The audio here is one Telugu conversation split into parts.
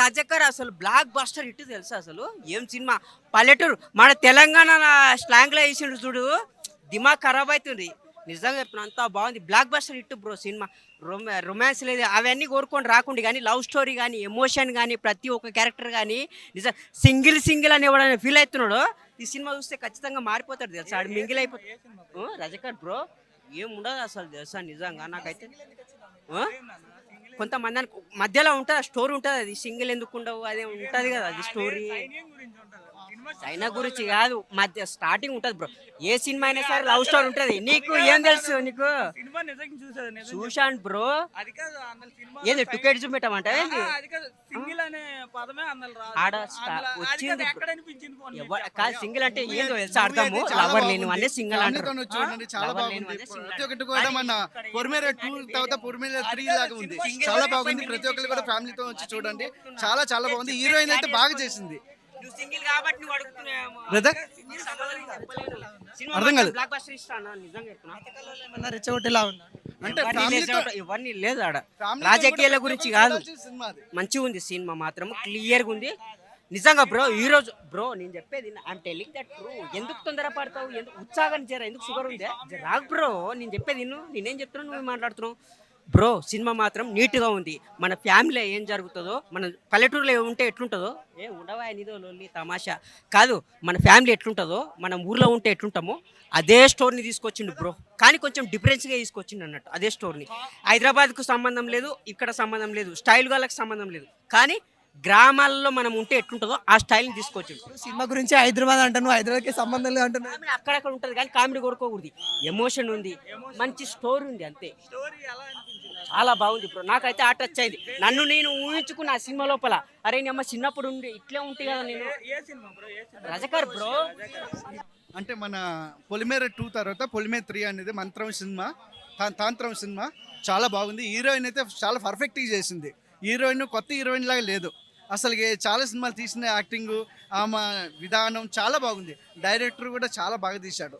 రజకర్ అసలు బ్లాక్ బస్టర్ హిట్ తెలుసా అసలు ఏం సినిమా పల్లెటూరు మన తెలంగాణ స్లాంగ్ లో వేసిండు చూడు దిమాగ్ ఖరాబ్ అవుతుంది నిజంగా చెప్తున్నా అంతా బాగుంది block buster hit bro cinema romance లేదు అవన్నీ కోరుకొని రాకుండా కానీ లవ్ స్టోరీ కానీ ఎమోషన్ కానీ ప్రతి ఒక్క క్యారెక్టర్ కానీ నిజం సింగిల్ అని ఎవడైనా ఫీల్ అవుతున్నాడో ఈ సినిమా చూస్తే ఖచ్చితంగా మారిపోతాడు తెలుసా ఆడు మింగిల్ అయిపోతాడు రజకర్ బ్రో ఏం ఉండదు అసలు తెలుసా నిజంగా నాకైతే కొంతమంది మధ్యలో ఉంటుంది స్టోరీ ఉంటుంది అది సింగిల్ ఎందుకు ఉండవు అదే ఉంటుంది కదా అది స్టోరీ చైనా గురించి కాదు మధ్య స్టార్టింగ్ ఉంటది బ్రో ఏ సినిమా అయినా సరే లవ్ స్టోరీ ఉంటది నీకు ఏం తెలుసు నీకు చూశాను బ్రో ఏది టికెట్ చూపెట్టమంటే ఆడ వచ్చింది కాదు సింగిల్ అంటే ఏదో తెలుసా అర్థము లవర్ లేని వాళ్ళే సింగిల్ అంటారు చాలా బాగుంది ప్రతి ఒక్కటి కూడా మన పొరిమేర 2 తర్వాత పొరిమేర 3 లాగా ఉంది చాలా బాగుంది ప్రతి ఒక్కరు కూడా ఫ్యామిలీతో వచ్చి చూడండి చాలా బాగుంది హీరోయిన్ అయితే బాగా చేసింది ఇవన్నీ లేదు ఆడ రాజకీయాల గురించి కాదు మంచిగా ఉంది సినిమా మాత్రం క్లియర్ గా ఉంది నిజంగా బ్రో ఈ రోజు బ్రో నేను చెప్పేది ఐఎమ్ టెల్లింగ్ దట్ ట్రూ ఎందుకు తొందర పడతావు ఎందుకు ఉత్సాహం జర ఎందుకు షుగర్ ఉందే రాక్ బ్రో నేను చెప్పేది నేనేం చెప్తున్నాను నువ్వు మాట్లాడుతున్నావు బ్రో సినిమా మాత్రం నీట్గా ఉంది మన ఫ్యామిలీలో ఏం జరుగుతుందో మన పల్లెటూరులో ఉంటే ఎట్లుంటుందో ఉండవా నిదో లొల్లి తమాషా కాదు మన ఫ్యామిలీ ఎట్లుంటుందో మనం ఊర్లో ఉంటే ఎట్లుంటామో అదే స్టోరీని తీసుకొచ్చిండు బ్రో కానీ కొంచెం డిఫరెన్స్గా తీసుకొచ్చిండు అన్నట్టు అదే స్టోరీని హైదరాబాద్కు సంబంధం లేదు ఇక్కడ సంబంధం లేదు స్టైల్ వాళ్ళకి సంబంధం లేదు కానీ గ్రామాల్లో మనం ఉంటే ఎట్లుంటుందో ఆ స్టైల్ని తీసుకొచ్చిండు సినిమా గురించి హైదరాబాద్ అంటాను హైదరాబాద్కి సంబంధం లేదు అంటున్నాను అక్కడక్కడ ఉంటుంది కానీ కామెడీ కొడుకోకూడదు ఎమోషన్ ఉంది మంచి స్టోరీ ఉంది అంతే చాలా బాగుంది బ్రో నాకైతే ఆ టచ్ అయింది నన్ను నేను ఊహించుకున్న ఆ సినిమా లోపల అరే నేను అమ్మ చిన్నప్పుడు ఉండి ఇట్లే ఉంటే కదా నేను రజకర్ బ్రో అంటే మన పొలిమేర 2 తర్వాత పొలిమేర 3 అనేది మంత్రం సినిమా తాంత్రం సినిమా చాలా బాగుంది హీరోయిన్ అయితే చాలా పర్ఫెక్ట్గా చేసింది హీరోయిన్ కొత్త హీరోయిన్ లాగా లేదు అసలు చాలా సినిమాలు తీసిన యాక్టింగ్ ఆమె విధానం చాలా బాగుంది డైరెక్టర్ కూడా చాలా బాగా తీశాడు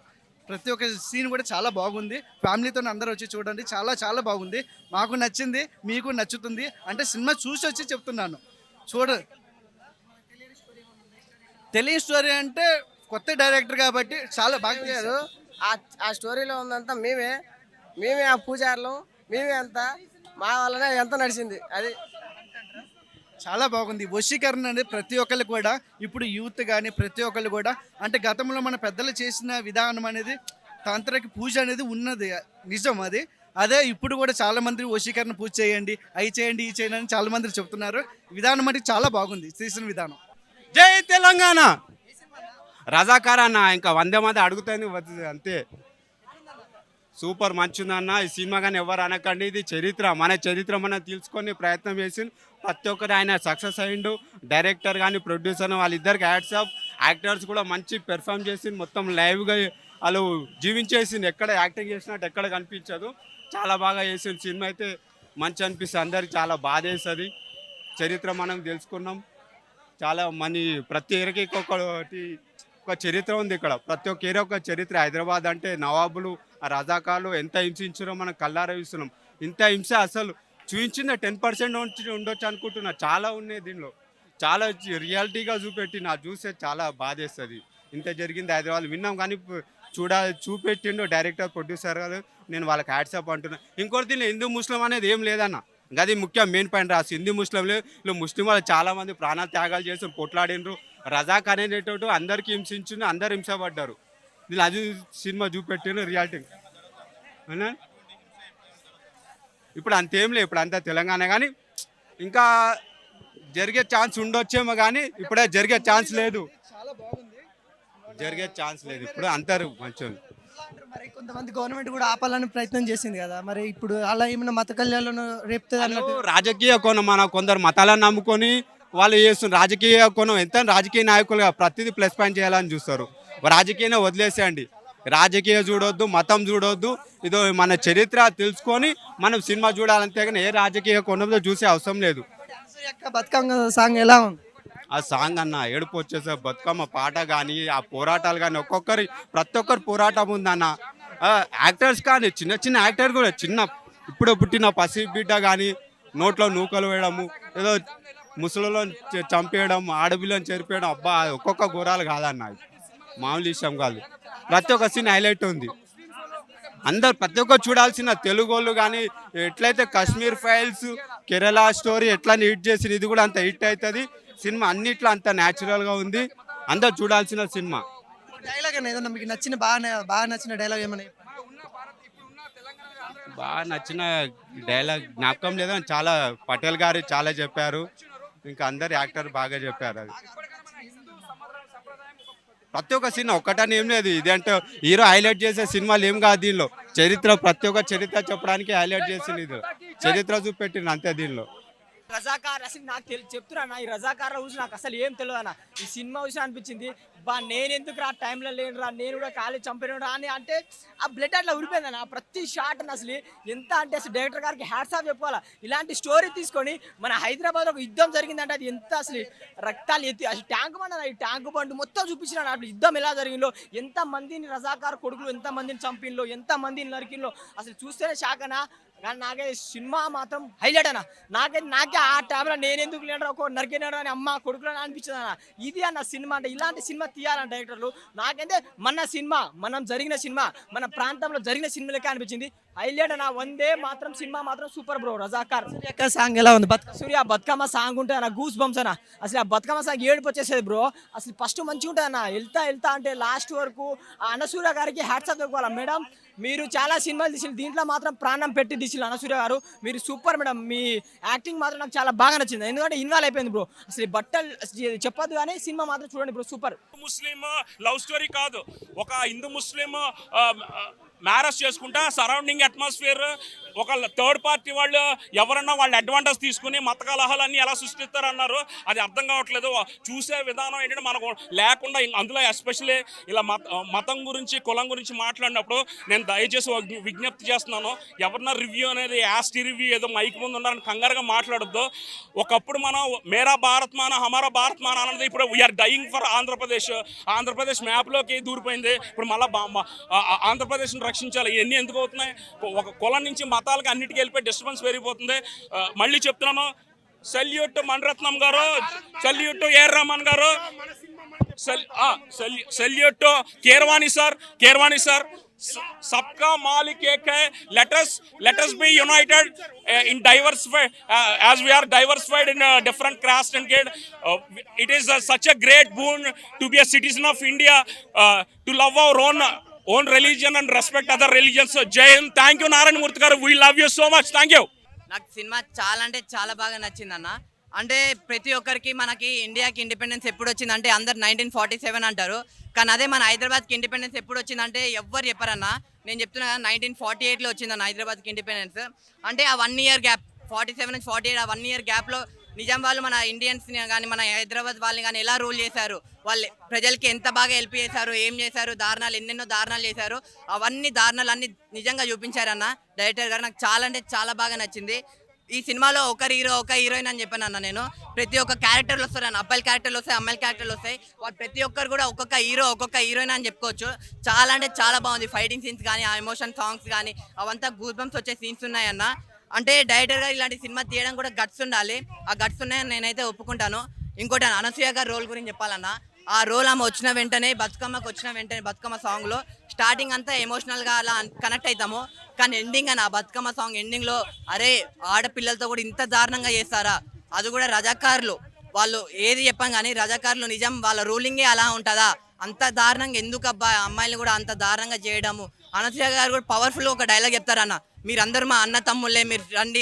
ప్రతి ఒక్క సీన్ కూడా చాలా బాగుంది ఫ్యామిలీతో అందరూ వచ్చి చూడండి చాలా బాగుంది మాకు నచ్చింది మీకు నచ్చుతుంది అంటే సినిమా చూసి వచ్చి చెప్తున్నాను తెలియని స్టోరీ అంటే కొత్త డైరెక్టర్ కాబట్టి చాలా బాగా చేశారు ఆ స్టోరీలో ఉందంతా మేమే ఆ పూజారులు మేమే అంతా మా వల్లనే ఎంత నడిచింది అది చాలా బాగుంది వశీకరణ అనేది ప్రతి ఒక్కళ్ళు కూడా ఇప్పుడు యూత్ కానీ ప్రతి ఒక్కళ్ళు కూడా అంటే గతంలో మన పెద్దలు చేసిన విధానం అనేది తాంత్రిక పూజ అనేది ఉన్నది నిజం అదే ఇప్పుడు కూడా చాలా మంది వశీకరణ పూజ చేయండి అవి చేయండి ఈ చేయండి అని చాలా మంది చెప్తున్నారు విధానం అంటే చాలా బాగుంది చేసిన విధానం జై తెలంగాణ రజాకార్ అన్న ఇంకా 100 మంది అడుగుతాను అంతే సూపర్ మంచిదన్న ఈ సినిమా కానీ ఎవరు అనకండి ఇది మన చరిత్ర మనం తెలుసుకొని ప్రయత్నం చేసి ప్రతి ఒక్కరు ఆయన సక్సెస్ అయ్యిండు డైరెక్టర్ కానీ ప్రొడ్యూసర్ వాళ్ళిద్దరికి యాడ్సాప్ యాక్టర్స్ కూడా మంచి పెర్ఫామ్ చేసి మొత్తం లైవ్గా వాళ్ళు జీవించేసింది ఎక్కడ యాక్టింగ్ చేసినట్టు ఎక్కడ కనిపించదు చాలా బాగా చేసిన సినిమా అయితే మంచి అనిపిస్తుంది అందరికి చాలా బాధ వేస్తుంది చరిత్ర మనం తెలుసుకున్నాం చాలా ప్రతి ఏరియాకి ఒక చరిత్ర ఉంది ఇక్కడ ప్రతి ఒక్క ఏరియా ఒక చరిత్ర హైదరాబాద్ అంటే నవాబులు రజాకార్లు ఎంత హింసించారో మనం కళ్ళారా చూస్తున్నాం ఇంత హింస అసలు చూపించిందా 10% ఉండొచ్చు అనుకుంటున్నా చాలా ఉన్నాయి దీనిలో చాలా రియాలిటీగా చూపెట్టి నా చూస్తే చాలా బాధేస్తుంది ఇంత జరిగింది హైదరాబాద్ విన్నాం కానీ చూపెట్టిండు డైరెక్టర్ ప్రొడ్యూసర్ గారు నేను వాళ్ళకి హ్యాట్సాప్ అంటున్నా ఇంకోటి దీనిలో హిందూ ముస్లిం అనేది ఏం లేదన్న అది ముఖ్యం మెయిన్ పాయింట్ రాసి హిందూ ముస్లింలు ముస్లిం వాళ్ళు చాలామంది ప్రాణ త్యాగాలు చేసి కొట్లాడినరు రజాక్ అనేటట్టు అందరికీ హింసించిండు అందరు హింసపడ్డారు దీని అది సినిమా చూపెట్టిన రియాలిటీ అవునా ఇప్పుడు అంతేం లేదు ఇప్పుడు అంతా తెలంగాణ కానీ ఇంకా జరిగే ఛాన్స్ ఉండొచ్చేమో కానీ ఇప్పుడే జరిగే ఛాన్స్ లేదు ఇప్పుడు అందరూ మంచి మరి కొంతమంది గవర్నమెంట్ కూడా ఆపాలని ప్రయత్నం చేసింది కదా మరి ఇప్పుడు అలా ఏమైనా మత కళ్యాణాలను రేపుతుంది అన్నట్టు రాజకీయ కోణం మన కొందరు మతాలను నమ్ముకొని వాళ్ళు చేస్తున్నారు రాజకీయ కోణం ఎంత రాజకీయ నాయకులుగా ప్రతిదీ ప్లస్ పాయింట్ చేయాలని చూస్తారు రాజకీయాన్ని వదిలేసేయండి రాజకీయ చూడొద్దు మతం చూడొద్దు ఇదో మన చరిత్ర తెలుసుకొని మనం సినిమా చూడాలంతే కానీ ఏ రాజకీయ కోణంలో చూసే అవసరం లేదు బతుకమ్మ సాంగ్ ఎలా ఉంది ఆ సాంగ్ అన్న ఏడుపు వచ్చేసే బతుకమ్మ పాట కానీ ఆ పోరాటాలు కానీ ప్రతి ఒక్కరి పోరాటం ఉందన్న యాక్టర్స్ కానీ చిన్న యాక్టర్ కూడా ఇప్పుడు పుట్టిన పసి బిడ్డ కానీ నోట్లో నూకలు వేయడము ఏదో ముసలిలో చంపేయడం, ఆడపిల్లని చెరిపేయడం, అబ్బా ఒక్కొక్క ఘోరాలు కాదన్న, మామూలు విషయం కాదు. ప్రతి ఒక్క సీన్ హైలైట్ ఉంది. అందరు ప్రతి ఒక్కరు చూడాల్సిన తెలుగు వాళ్ళు కానీ ఎట్లయితే కాశ్మీర్ ఫైల్స్, కేరళ స్టోరీ ఎట్లా హిట్ చేసి ఇది కూడా అంత హిట్ అవుతుంది. సినిమా అన్నిట్లో అంత న్యాచురల్గా ఉంది, అందరు చూడాల్సిన సినిమా. డైలాగ్ అన్న ఏదన్నా మీకు నచ్చిన బాగా నచ్చిన డైలాగ్ ఏమన్నా? బాగా నచ్చిన డైలాగ్ జ్ఞాపకం లేదా, చాలా పటేల్ గారు చాలా చెప్పారు, ఇంకా అందరు యాక్టర్ బాగా చెప్పారు. అది ప్రతి ఒక్క సినిమా ఒక్కటని ఏం లేదు, ఇది అంటే హీరో హైలైట్ చేసే సినిమాలు ఏం కాదు దీనిలో. చరిత్ర ప్రతి ఒక్క చరిత్ర చెప్పడానికి హైలైట్ చేసింది, ఇది చరిత్ర చూపెట్టింది అంతే దీనిలో. రజాకార్ అసలు నాకు చెప్తున్నా, ఈ రజాకార్ చూసి నాకు అసలు ఏం తెలియదు అన్న. ఈ సినిమా చూసి అనిపించింది బా నేను ఎందుకు రా టైంలో లేనురా, నేను కూడా ఖాళీ చంపినరా అని. అంటే ఆ బ్లడ్ అట్లా ఉడిపోయింది అన్న ప్రతి షాట్ అసలు ఎంత అంటే అసలు డైరెక్టర్ గారికి హ్యాట్స్ ఆఫ్ చెప్పుకోవాలి. ఇలాంటి స్టోరీ తీసుకొని మన హైదరాబాద్ ఒక యుద్ధం జరిగిందంటే అది ఎంత అసలు రక్తాలు ఎత్తి అసలు ట్యాంక్ బండ్ అన్న, ఈ ట్యాంక్ బండ్ మొత్తం చూపించినాడు అప్పుడు యుద్ధం ఎలా జరిగిందో, ఎంత మందిని రజాకార్ కొడుకులు ఎంత మందిని చంపిన్లో, ఎంత మందిని నరికిన్లో అసలు చూస్తేనే షాక్ అన్న. కానీ నాకే సినిమా మాత్రం హైలైట్ అన్న. నాకే ఆ టైంలో నేను ఎందుకు లేడు ఒక నరికినాడు అని అమ్మ కొడుకులని అనిపించింది అన్న. ఇది అన్న సినిమా అంటే, ఇలాంటి సినిమా తీయాలని డైరెక్టర్లు. నాకైతే మన సినిమా మనం జరిగిన సినిమా మన ప్రాంతంలో జరిగిన సినిమాలకే అనిపించింది హైలైట్ అన్న. వందే మాత్రం సినిమా మాత్రం సూపర్ బ్రో. రజాకార్ సాంగ్ ఎలా ఉంది? సూర్య బతుకమ్మ సాంగ్ ఉంటుంది అన్న, గూస్ బంప్స్ అన్న. అసలు ఆ బతుకమ్మ సాంగ్ ఏడుపు వచ్చేసేది బ్రో. అసలు ఫస్ట్ మంచిగా ఉంటుంది అన్న, వెళ్తా అంటే లాస్ట్ వరకు ఆ అనసూయ గారికి హ్యాట్స్ ఆఫ్ చెప్పుకోవాలి. మేడం మీరు చాలా సినిమాలు తీసిన, దీంట్లో మాత్రం ప్రాణం పెట్టి తీసిన అనసూయ గారు, మీరు సూపర్ మేడం. మీ యాక్టింగ్ మాత్రం నాకు చాలా బాగా నచ్చింది, ఎందుకంటే ఇన్వాల్వ్ అయిపోయింది బ్రో. అసలు బట్టలు చెప్పొద్దు కానీ సినిమా మాత్రం చూడండి bro, super. Muslim love story కాదు, ఒక హిందూ ముస్లిం మ్యారేజ్ చేసుకుంటా సరౌండింగ్ అట్మాస్ఫియర్, ఒక థర్డ్ పార్టీ వాళ్ళు ఎవరన్నా వాళ్ళు అడ్వాంటేజ్ తీసుకుని మత కలహాలన్నీ ఎలా సృష్టిస్తారన్నారు, అది అర్థం కావట్లేదు. చూసే విధానం ఏంటంటే మనకు లేకుండా, అందులో ఎస్పెషల్లీ ఇలా మతం గురించి కులం గురించి మాట్లాడినప్పుడు నేను దయచేసి విజ్ఞప్తి చేస్తున్నాను, ఎవరన్నా రివ్యూ అనేది యాస్టీ రివ్యూ ఏదో మైక్ ముందు ఉన్నారని కంగారుగా మాట్లాడొద్దు. ఒకప్పుడు మనం మేరా భారత్ మాన హమారా భారత్ మాన అన్నది ఇప్పుడు వీఆర్ డయింగ్ ఫర్ ఆంధ్రప్రదేశ్ మ్యాప్లోకి దూరిపోయింది. ఇప్పుడు మళ్ళీ ఆంధ్రప్రదేశ్ని రక్షించాలి. ఇవన్నీ ఎందుకు అవుతున్నాయి? ఒక కులం నుంచి మతాలకు అన్నిటికీ వెళ్ళిపోయి డిస్టర్బెన్స్ పెరిగిపోతుంది. మళ్ళీ చెప్తున్నాను, సెల్యూట్ మణిరత్నం గారు, సెల్యూట్ ఏఆర్ రెహమాన్ గారు, సెల్యూట్ కీరవాణి సార్. सबका मालिक एक है. Let us be united in diversified as we are diversified in different caste and creed. It is such a great boon to be a citizen of India, to love our own religion and respect other religions. Jai Hind. Thank you Narayan Murthy garu. We love you so much. Thank you. నాకు సినిమా చాలా అంటే చాలా బాగా నచ్చిందన్న. అంటే ప్రతి ఒక్కరికి మనకి ఇండియాకి ఇండిపెండెన్స్ ఎప్పుడు వచ్చిందంటే అందరు 1947 అంటారు, కానీ అదే మన హైదరాబాద్కి ఇండిపెండెన్స్ ఎప్పుడు వచ్చిందంటే ఎవ్వరు చెప్పారన్న. నేను చెప్తున్నా కదా, 1948లో వచ్చిందన్న హైదరాబాద్కి ఇండిపెండెన్స్. అంటే ఆ 1 year గ్యాప్, 47 నుంచి 48 ఆ 1 year గ్యాప్లో నిజాం వాళ్ళు మన ఇండియన్స్ని కానీ మన హైదరాబాద్ వాళ్ళని కానీ ఎలా రూల్ చేశారు, వాళ్ళు ప్రజలకి ఎంత బాగా హెల్ప్ చేశారు, ఏం చేశారు, దారుణాలు ఎన్నెన్నో దారుణాలు చేశారు, అవన్నీ దారుణాలు అన్నీ నిజంగా చూపించారన్న డైరెక్టర్ గారు. నాకు చాలా అంటే చాలా బాగా నచ్చింది. ఈ సినిమాలో ఒక హీరో ఒక హీరోయిన్ అని చెప్పాను అన్న. నేను ప్రతి ఒక్క క్యారెక్టర్లు వస్తారు అన్న, అబ్బాయిల క్యారెక్టర్లు వస్తాయి, అమ్మాయిల క్యారెక్టర్లు వస్తాయి. వాళ్ళు ప్రతి ఒక్కరు కూడా ఒక్కొక్క హీరో ఒక్కొక్క హీరోయిన్ అని చెప్పుకోవచ్చు. చాలా అంటే చాలా బాగుంది. ఫైటింగ్ సీన్స్ కానీ, ఆ ఎమోషన్ సాంగ్స్ కానీ అవంతా గూస్ బంప్స్ వచ్చే సీన్స్ ఉన్నాయన్న. అంటే డైరెక్టర్ గారు ఇలాంటి సినిమా తీయడం కూడా గట్స్ ఉండాలి, ఆ గట్స్ ఉన్నాయని నేనైతే ఒప్పుకుంటాను. ఇంకోటి అనసూయ గారి రోల్ గురించి చెప్పాలన్నా, ఆ రోల్ ఆమె వచ్చిన వెంటనే బతుకమ్మ సాంగ్లో స్టార్టింగ్ అంతా ఎమోషనల్గా అలా కనెక్ట్ అవుతాము, కానీ ఎండింగ్ అని ఆ బతుకమ్మ సాంగ్ ఎండింగ్లో అరే ఆడపిల్లలతో కూడా ఇంత దారుణంగా చేస్తారా, అది కూడా రజాకారులు వాళ్ళు ఏది చెప్పాం కానీ రజాకారులు నిజం వాళ్ళ రూలింగే అలా ఉంటుందా, అంత దారుణంగా ఎందుకు అమ్మాయిలు కూడా అంత దారుణంగా చేయడము. అనసూయ గారు కూడా పవర్ఫుల్ ఒక డైలాగ్ చెప్తారన్న, మీరందరూ మా అన్న తమ్ముళ్ళే, మీరు రండి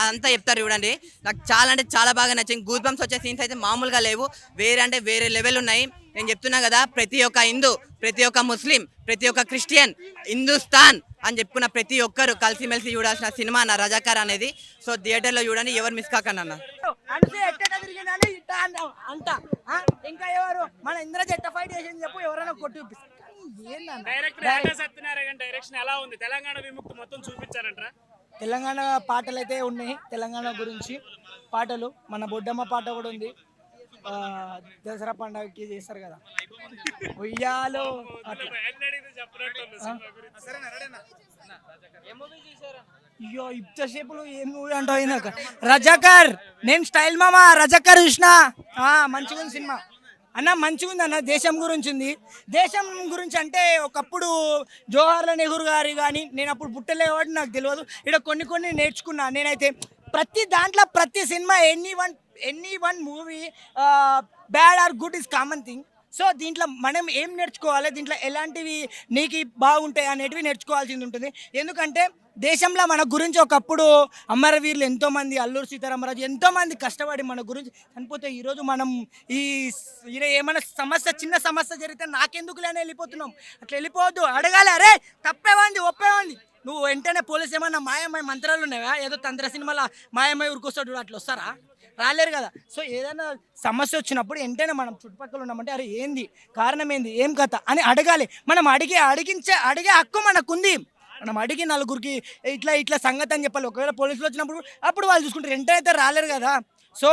అదంతా చెప్తారు చూడండి. నాకు చాలా అంటే చాలా బాగా నచ్చింది. గూస్ బంప్స్ వచ్చే సీన్స్ అయితే మామూలుగా లేవు, వేరే లెవెల్ ఉన్నాయి. నేను చెప్తున్నా కదా, ప్రతి ఒక్క హిందూ, ప్రతి ఒక్క ముస్లిం, ప్రతి ఒక్క క్రిస్టియన్, హిందుస్థాన్ అని చెప్పుకున్న ప్రతి ఒక్కరు కలిసిమెలిసి చూడాల్సిన సినిమా అన్న రజాకార్ అనేది. సో థియేటర్లో చూడండి, ఎవరు మిస్ కాకండి అన్న. ఇంకా ఎవరు మన ఇంద్రజెట్ ఫైట్ చేసింది చెప్పు, ఎవరైనా కొట్టి డైరెక్షన్ ఎలా ఉంది? తెలంగాణ విముక్తి మొత్తం చూపించారంటారా? తెలంగాణ పాటలు అయితే ఉన్నాయి, తెలంగాణ గురించి పాటలు, మన బొడ్డమ్మ పాట కూడా ఉంది, దసరా పండుగకి చేస్తారు కదా ఉయ్యాలో. చెప్పినట్టు అయ్యో ఇంతసేపులో ఏం మూవీ అంటావు ఇందాక రజాకర్. నేను స్టైల్ మామ రజాకర్ చూసిన. మంచిగా ఉంది సినిమా అన్న, మంచిగా ఉంది అన్న. దేశం గురించి ఉంది. దేశం గురించి అంటే ఒకప్పుడు జవహర్లాల్ నెహ్రూ గారి కానీ, నేను అప్పుడు పుట్టలే కాబట్టి నాకు తెలియదు. ఇక్కడ కొన్ని నేర్చుకున్నా నేనైతే. ప్రతి దాంట్లో ప్రతి cinema any one movie bad or good is common thing. So దీంట్లో మనం ఏం నేర్చుకోవాలి, దీంట్లో ఎలాంటివి నీకు బాగుంటాయి అనేటివి నేర్చుకోవాల్సింది ఉంటుంది. ఎందుకంటే దేశంలో మన గురించి ఒకప్పుడు అమరవీరులు ఎంతోమంది, అల్లూరు సీతారామరాజు ఎంతోమంది కష్టపడి మన గురించి చనిపోతే ఈరోజు మనం ఏమైనా సమస్య, చిన్న సమస్య జరిగితే నాకెందుకులే అని వెళ్ళిపోతున్నాం. అట్లా వెళ్ళిపోవద్దు, అడగాలి. అరే తప్పేవాంది ఒప్పేవాంది. నువ్వు వెంటనే పోలీసు ఏమన్నా మాయమై మంత్రాలు ఉన్నావా? ఏదో తంత్ర సినిమాలో మాయమై ఊరుకొస్తాడు, అట్లా వస్తారా? రాలేరు కదా. సో ఏదైనా సమస్య వచ్చినప్పుడు వెంటనే మనం చుట్టుపక్కల ఉన్నామంటే అరే ఏంది, కారణం ఏంది, ఏం కథ అని అడగాలి. మనం అడిగే హక్కు మనకుంది. మనం అడిగి నలుగురికి ఇట్లా సంగతి అని చెప్పాలి. ఒకవేళ పోలీసులు వచ్చినప్పుడు అప్పుడు వాళ్ళు చూసుకుంటారు, వెంటనే అయితే రాలేరు కదా. సో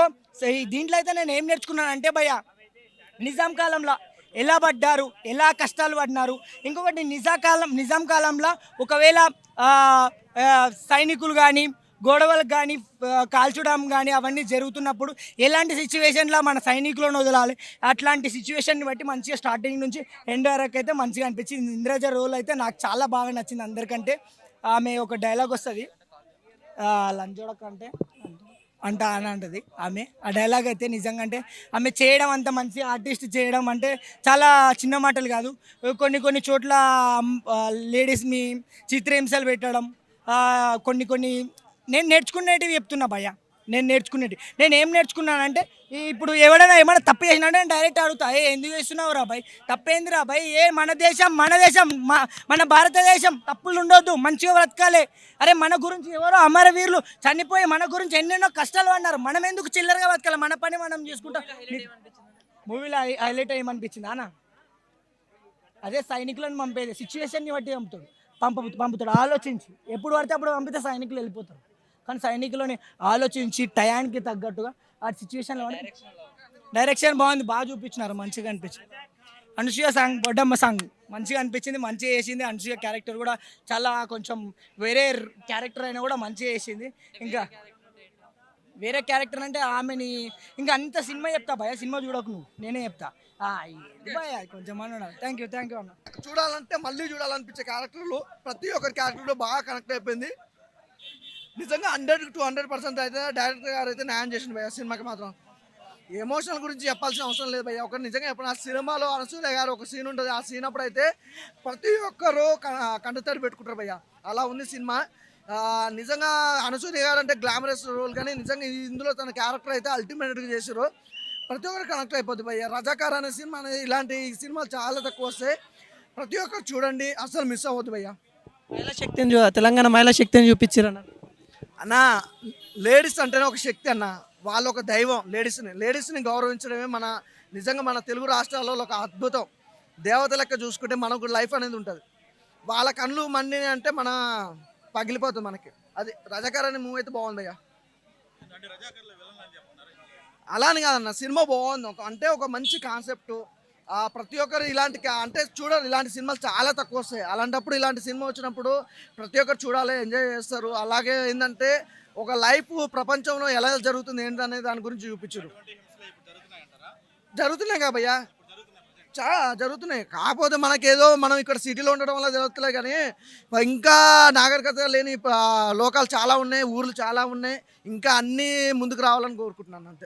దీంట్లో అయితే నేను ఏం నేర్చుకున్నానంటే భయ్య, నిజాం కాలంలో ఎలా పడ్డారు, ఎలా కష్టాలు పడినారు. ఇంకొకటి నిజాం కాలంలో ఒకవేళ సైనికులు కానీ గొడవలకు కానీ కాల్చడం కానీ అవన్నీ జరుగుతున్నప్పుడు ఎలాంటి సిచ్యువేషన్లో మన సైనికులను వదలాలి, అట్లాంటి సిచ్యువేషన్ని బట్టి మంచిగా స్టార్టింగ్ నుంచి ఎండ్ వరకు అయితే మంచిగా అనిపించింది. ఇంద్రజ రోల్ అయితే నాకు చాలా బాగా నచ్చింది అందరికంటే. ఆమె ఒక డైలాగ్ వస్తుంది, లంచోడక అంటే అని అంటది ఆమె. ఆ డైలాగ్ అయితే నిజంగా అంటే ఆమె చేయడం అంత మంచి ఆర్టిస్ట్ చేయడం అంటే చాలా చిన్న మాటలు కాదు. కొన్ని చోట్ల లేడీస్ని చిత్రహింసలు పెట్టడం, కొన్ని నేను నేర్చుకునేటివి చెప్తున్నా భయ్య. నేను ఏం నేర్చుకున్నానంటే, ఇప్పుడు ఏమైనా తప్పు చేసినా నేను డైరెక్ట్ అడుగుతా, ఎందుకు చేస్తున్నావు రా భయ్, తప్పేంది రా భయ్, మన దేశం మన భారతదేశం, తప్పులు ఉండొద్దు, మంచిగా బ్రతకాలి. అరే మన గురించి ఎవరో అమరవీరులు చనిపోయి మన గురించి ఎన్నెన్నో కష్టాలు పడినారు, మనం ఎందుకు చిల్లరగా బ్రతకాలి, మన పని మనం చేసుకుంటాం. మూవీలో హైలైట్ ఏమనిపించింది అన్న, అదే సైనికులను పంపేది సిచ్యువేషన్ని బట్టి పంపుతాడు ఆలోచించి. ఎప్పుడు పడితే అప్పుడు పంపితే సైనికులు వెళ్ళిపోతారు. కానీ సైనికులని ఆలోచించి టయానికి తగ్గట్టుగా ఆ సిచ్యువేషన్లో డైరెక్షన్ బాగుంది, బాగా చూపించినారు, మంచిగా అనిపించింది. అనసూయ సాంగ్, బొడ్డమ్మ సాంగ్ మంచిగా అనిపించింది, మంచిగా వేసింది. అనసూయ క్యారెక్టర్ కూడా చాలా కొంచెం వేరే క్యారెక్టర్ అయినా కూడా మంచిగా వేసింది. ఇంకా వేరే క్యారెక్టర్ అంటే ఆమెని ఇంకా అంత సినిమా చెప్తా భయ, సినిమా చూడకు నువ్వు, నేనే చెప్తా. భయ కొంచెం అన్నాడు. థ్యాంక్ యూ అన్న. చూడాలంటే మళ్ళీ చూడాలనిపించే క్యారెక్టర్లు ప్రతి ఒక్కరి క్యారెక్టర్ బాగా కనెక్ట్ అయిపోయింది. నిజంగా 100 to 100% అయితే డైరెక్టర్ గారు అయితే న్యాయం చేసింది భయ్య. సినిమాకి మాత్రం ఎమోషనల్ గురించి చెప్పాల్సిన అవసరం లేదు భయ్య. ఒకరు నిజంగా చెప్పిన ఆ సినిమాలో అనసూయ గారు ఒక సీన్ ఉంటుంది, ఆ సీన్ అప్పుడు అయితే ప్రతి ఒక్కరు కంటతడి పెట్టుకుంటారు భయ్య. అలా ఉంది సినిమా. నిజంగా అనసూయ గారు అంటే గ్లామరస్ రోల్, కానీ నిజంగా ఇందులో తన క్యారెక్టర్ అయితే అల్టిమేట్గా చేశారు. ప్రతి ఒక్కరు కనెక్ట్ అయిపోద్ది భయ్య. రజాకార్ అనే సినిమా అనేది ఇలాంటి సినిమాలు చాలా తక్కువ వస్తాయి. ప్రతి ఒక్కరు చూడండి, అసలు మిస్ అవ్వద్దు భయ్య. మహిళా శక్తిని తెలంగాణ మహిళా శక్తిని చూపించారు అన్న. లేడీస్ అంటేనే ఒక శక్తి అన్న, వాళ్ళు ఒక దైవం. లేడీస్ని గౌరవించడమే నిజంగా మన తెలుగు రాష్ట్రాల్లో ఒక అద్భుతం. దేవత లెక్క చూసుకుంటే మనకు లైఫ్ అనేది ఉంటుంది. వాళ్ళ కళ్ళు మండిని అంటే పగిలిపోతుంది మనకి. అది రజాకార్ అనే మూవీ అయితే బాగుంది అయ్యా. అలా అని కాదన్న, సినిమా బాగుంది. అంటే ఒక మంచి కాన్సెప్ట్. ప్రతి ఒక్కరు ఇలాంటి అంటే చూడాలి, ఇలాంటి సినిమాలు చాలా తక్కువ వస్తాయి. అలాంటప్పుడు ఇలాంటి సినిమా వచ్చినప్పుడు ప్రతి ఒక్కరు చూడాలి, ఎంజాయ్ చేస్తారు. అలాగే ఏంటంటే ఒక లైఫ్ ప్రపంచంలో ఎలా జరుగుతుంది ఏంటనే దాని గురించి చూపించారు. జరుగుతున్నాయి కదా భయ్యా, చాలా జరుగుతున్నాయి. కాకపోతే మనకేదో మనం ఇక్కడ సిటీలో ఉండడం వల్ల జరుగుతున్నాయి, కానీ ఇంకా నాగరికత లేని లోకాలు చాలా ఉన్నాయి, ఊర్లు చాలా ఉన్నాయి. ఇంకా అన్నీ ముందుకు రావాలని కోరుకుంటున్నాను అంతే.